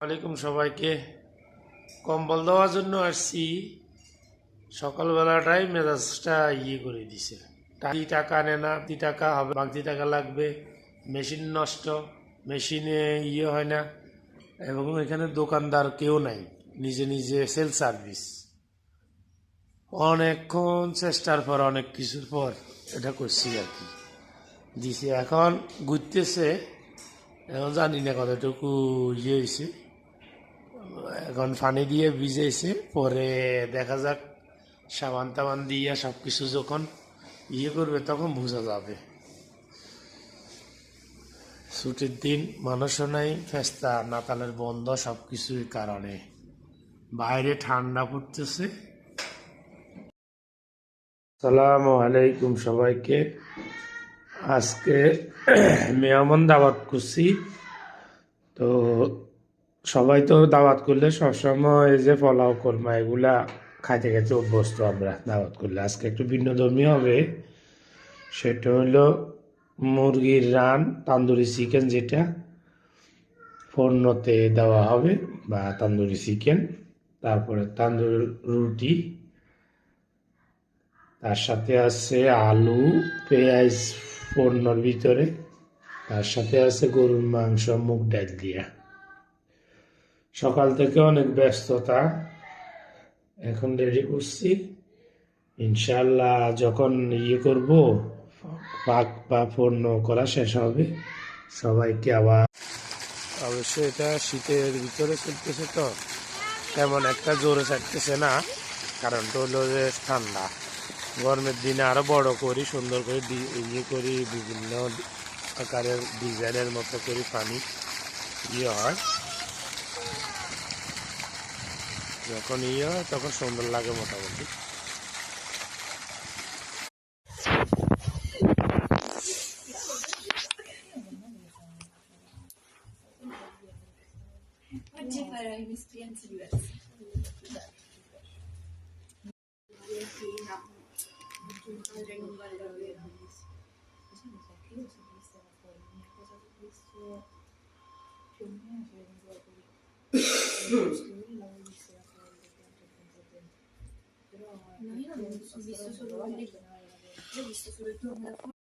ওয়ালাইকুম সবাইকে। কম্বল দেওয়ার জন্য আসছি। সকালবেলাটাই মেজাজটা করে দিছে। টাকা আনে না, টাকা হবে, বাড়তি টাকা লাগবে, মেশিন নষ্ট, মেশিনে হয় না, এবং এখানে দোকানদার কেউ নাই, নিজে নিজে সেল সার্ভিস। অনেকক্ষণ চেষ্টার পর, অনেক কিছুর পর এটা করছি আর কি, দিছে। এখন ঘুরতেছে, এখন জানি না কতটুকু হয়েছে। এখন পানি দিয়ে ভিজেছে, পরে দেখা যাক সাবান টাবান দিয়ে সব কিছু যখন করবে তখন বোঝা যাবে। ছুটির দিন, মানুষও নাই, ফেস্তা নাতালের বন্ধ, সব কিছুর কারণে বাইরে ঠান্ডা পড়তেছে। আসসালামু আলাইকুম সবাইকে। আজকে মেহমান দাওয়াত করছি। তো সবাই তো দাওয়াত করলে সবসময় যে পোলাও কোরমা এগুলা খাইতে খাইতে অভ্যস্ত আমরা। দাওয়াত করলে আজকে একটু ভিন্নধর্মী হবে। সেটা হলো মুরগির রান, তান্দুরি চিকেন, যেটা ফোড়নতে দেওয়া হবে, বা তান্দুরি চিকেন। তারপরে তান্দুরি রুটি, তার সাথে আছে আলু পেঁয়াজ ফোড়নোর ভিতরে, তার সাথে আছে গরুর মাংস মুগ ডাল দিয়া। সকাল থেকে অনেক ব্যস্ততা, এখন রেডি করছি। ইনশাল্লাহ যখন করব, পাক বা পূর্ণ করা শেষ হবে, সবাইকে আবার। অবশ্যই এটা শীতের ভিতরে চলতেছে, তো তেমন একটা জোরে চাইতেছে না, কারণ তো হলো যে ঠান্ডা। গরমের দিনে আরো বড় করি, সুন্দর করে করি, বিভিন্ন আকারের ডিজাইনের মতো করে পানি হয়। যখন হয় তখন সুন্দর লাগে মোটামুটি। Oggi farai un'esperienza diversa. Andrei in un bar davvero bellissimo. Così mi sa che io sono vista da fuori, l'unica cosa che ho visto più o meno c'era un po' di costruire l'avevo vista da fuori perché tanto tempo. Però no, io non ho visto solo, io ho visto solo il turno da fuori.